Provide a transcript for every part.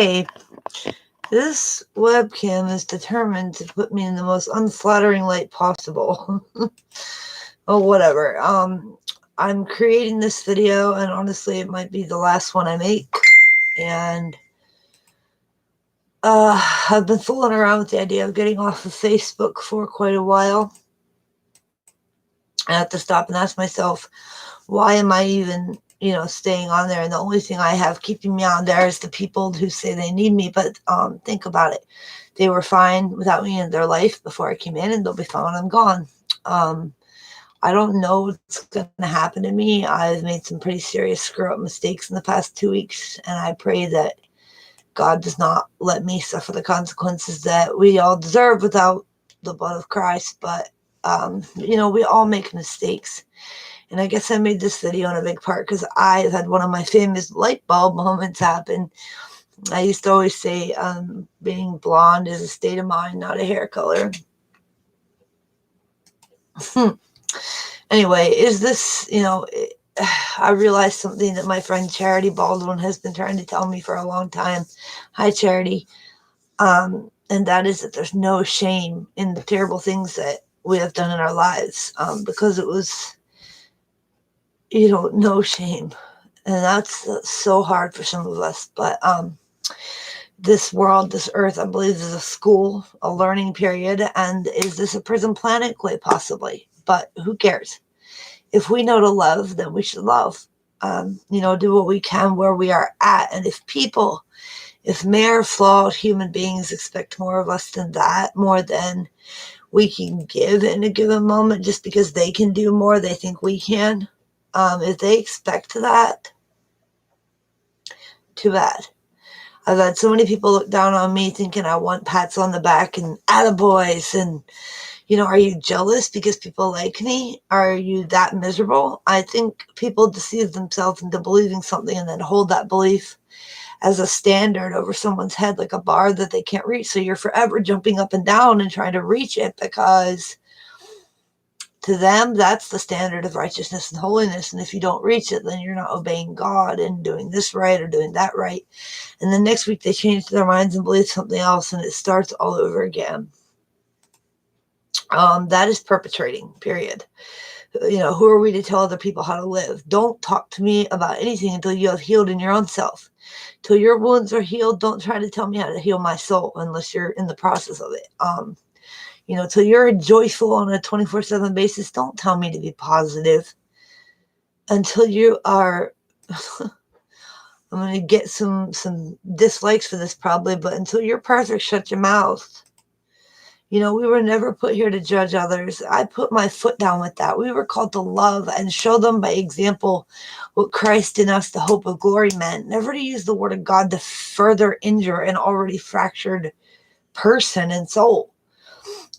Hey, this webcam is determined to put me in the most unflattering light possible. Oh, whatever. I'm creating this video, and honestly, it might be the last one I make. And I've been fooling around with the idea of getting off of Facebook for quite a while. I have to stop and ask myself, why am I even, staying on there? And the only thing I have keeping me on there is the people who say they need me. But think about it. They were fine without me in their life before I came in, and they'll be fine when I'm gone. I don't know what's going to happen to me. I've made some pretty serious screw up mistakes in the past 2 weeks, and I pray that God does not let me suffer the consequences that we all deserve without the blood of Christ. But, we all make mistakes. And I guess I made this video in a big part because I had one of my famous light bulb moments happen. I used to always say being blonde is a state of mind, not a hair color. Anyway, is this, I realized something that my friend Charity Baldwin has been trying to tell me for a long time. Hi, Charity. And that is that there's no shame in the terrible things that we have done in our lives, because it was, no shame. And that's so hard for some of us. But this world, this earth, I believe, is a school, a learning period. And is this a prison planet? Quite possibly. But who cares? If we know to love, then we should love. Do what we can where we are at. And if mere flawed human beings expect more of us than that, more than we can give in a given moment just because they can do more, they think we can. If they expect that, too bad. I've had so many people look down on me thinking I want pats on the back and attaboys and, are you jealous because people like me? Are you that miserable? I think people deceive themselves into believing something and then hold that belief as a standard over someone's head, like a bar that they can't reach. So you're forever jumping up and down and trying to reach it because to them, that's the standard of righteousness and holiness. And if you don't reach it, then you're not obeying God and doing this right or doing that right. And the next week they change their minds and believe something else, and it starts all over again. That is perpetrating, period. Who are we to tell other people how to live? Don't talk to me about anything until you have healed in your own self. Till your wounds are healed, don't try to tell me how to heal my soul unless you're in the process of it. Till you're joyful on a 24/7 basis, don't tell me to be positive. Until you are, I'm going to get some dislikes for this probably, but until you're perfect, shut your mouth. We were never put here to judge others. I put my foot down with that. We were called to love and show them by example what Christ in us, the hope of glory, meant. Never to use the word of God to further injure an already fractured person and soul.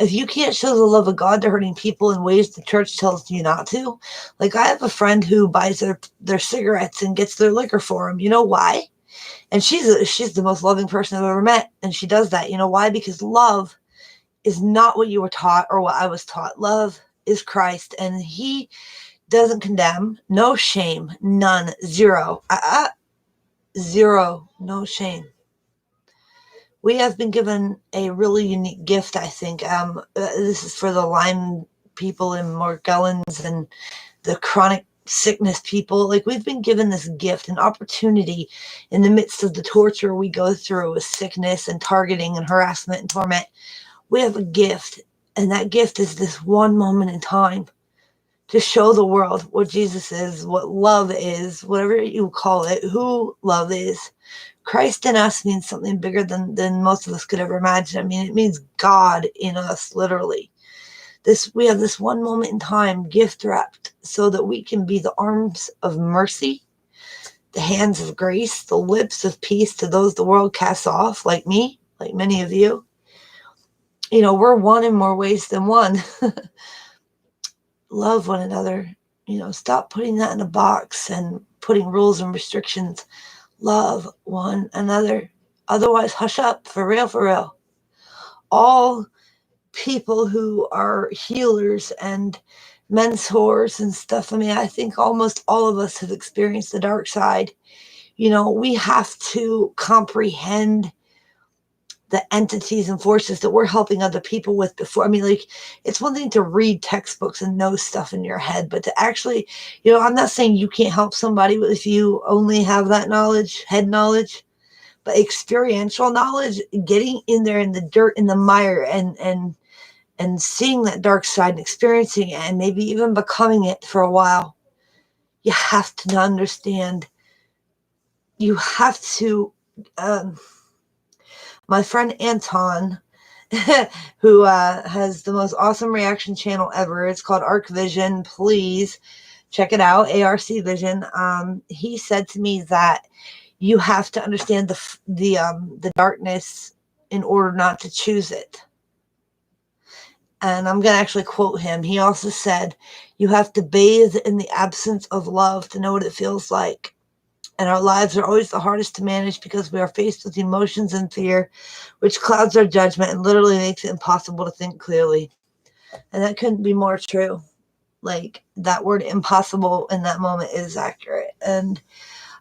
If you can't show the love of God to hurting people in ways the church tells you not to, like I have a friend who buys their cigarettes and gets their liquor for them. You know why? And she's the most loving person I've ever met. And she does that. You know why? Because love is not what you were taught or what I was taught. Love is Christ, and he doesn't condemn. No shame. None. Zero. Zero. No shame. We have been given a really unique gift, I think. This is for the Lyme people in Morgellons and the chronic sickness people. Like, we've been given this gift, an opportunity in the midst of the torture we go through with sickness and targeting and harassment and torment. We have a gift, and that gift is this one moment in time to show the world what Jesus is, what love is, whatever you call it, who love is. Christ in us means something bigger than most of us could ever imagine. I mean, it means God in us, literally. We have this one moment in time gift wrapped so that we can be the arms of mercy, the hands of grace, the lips of peace to those the world casts off, like me, like many of you. We're one in more ways than one. Love one another. Stop putting that in a box and putting rules and restrictions. Love one another. Otherwise, hush up. For real, for real. All people who are healers and mentors and stuff. I mean, I think almost all of us have experienced the dark side. We have to comprehend the entities and forces that we're helping other people with before. I mean, like, it's one thing to read textbooks and know stuff in your head, but to actually, I'm not saying you can't help somebody if you only have that knowledge, head knowledge, but experiential knowledge, getting in there in the dirt, in the mire, and seeing that dark side and experiencing it and maybe even becoming it for a while. You have to understand. You have to, my friend Anton, who has the most awesome reaction channel ever. It's called Arc Vision. Please check it out, ARC Vision. He said to me that you have to understand the darkness in order not to choose it. And I'm going to actually quote him. He also said, you have to bathe in the absence of love to know what it feels like. And our lives are always the hardest to manage because we are faced with emotions and fear, which clouds our judgment and literally makes it impossible to think clearly. And that couldn't be more true. Like, that word impossible in that moment is accurate. And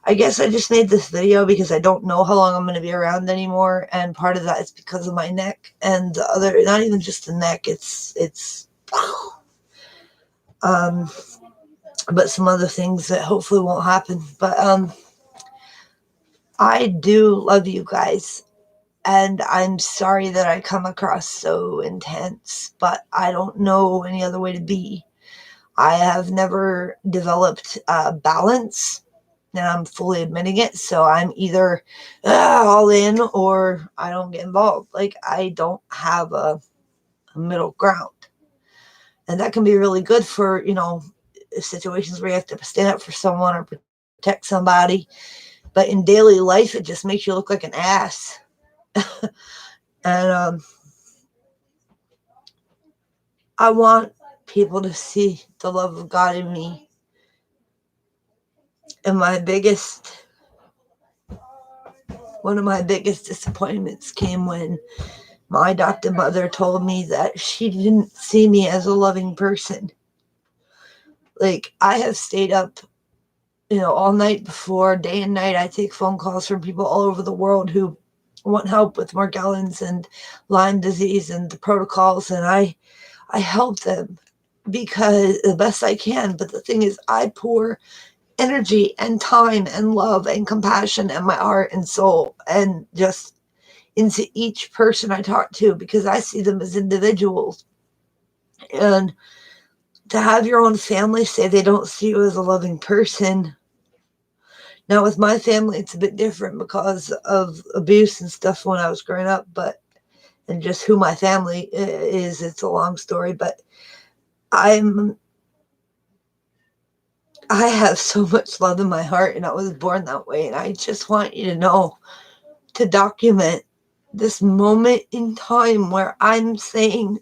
I guess I just made this video because I don't know how long I'm going to be around anymore. And part of that is because of my neck, and the other, not even just the neck, but some other things that hopefully won't happen. But I do love you guys. And I'm sorry that I come across so intense, but I don't know any other way to be. I have never developed balance, and I'm fully admitting it. So I'm either all in or I don't get involved. Like, I don't have a middle ground. And that can be really good for, situations where you have to stand up for someone or protect somebody. But in daily life, it just makes you look like an ass. And I want people to see the love of God in me. And one of my biggest disappointments came when my adopted mother told me that she didn't see me as a loving person. Like, I have stayed up, all night before, day and night. I take phone calls from people all over the world who want help with Morgellons and Lyme disease and the protocols. And I help them because the best I can. But the thing is, I pour energy and time and love and compassion and my heart and soul and just into each person I talk to, because I see them as individuals. And to have your own family say they don't see you as a loving person. Now, with my family, it's a bit different because of abuse and stuff when I was growing up, and just who my family is, it's a long story, but I have so much love in my heart, and I was born that way. And I just want you to know, to document this moment in time where I'm saying,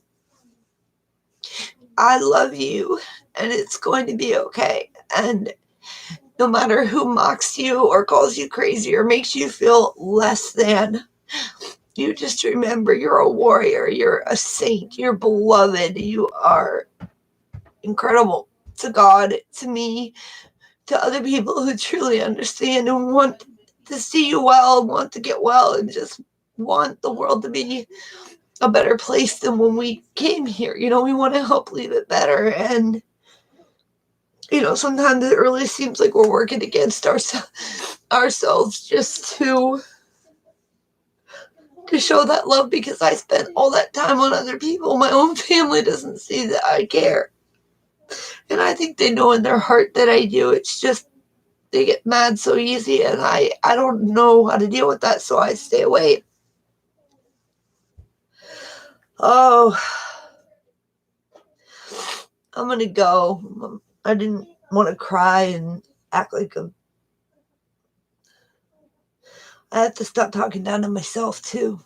I love you, and it's going to be okay. And no matter who mocks you or calls you crazy or makes you feel less than, you just remember you're a warrior, you're a saint, you're beloved, you are incredible to God, to me, to other people who truly understand and want to see you well, want to get well, and just want the world to be a better place than when we came here. We want to help leave it better. And, sometimes it really seems like we're working against ourselves just to show that love, because I spent all that time on other people. My own family doesn't see that I care. And I think they know in their heart that I do. It's just they get mad so easy, and I don't know how to deal with that, so I stay away. Oh, I'm going to go. I didn't want to cry and act like I have to stop talking down to myself, too.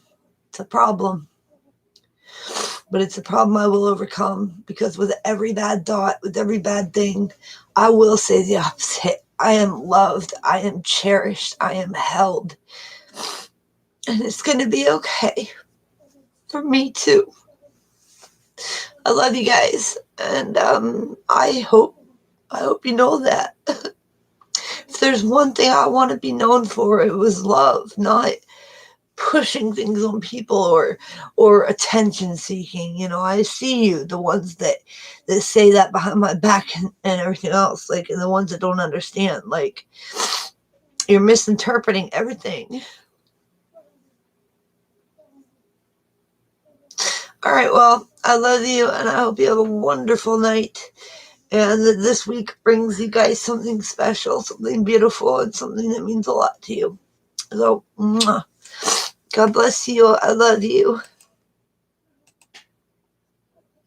It's a problem. But it's a problem I will overcome, because with every bad thought, with every bad thing, I will say the opposite. I am loved. I am cherished. I am held. And it's going to be okay for me, too. I love you guys. And I hope you know that. If there's one thing I want to be known for, it was love, not pushing things on people or attention seeking. You know, I see you, the ones that say that behind my back and everything else, like, and the ones that don't understand, like, you're misinterpreting everything. All right, well, I love you, and I hope you have a wonderful night, and that this week brings you guys something special, something beautiful, and something that means a lot to you. So, mwah. God bless you. I love you.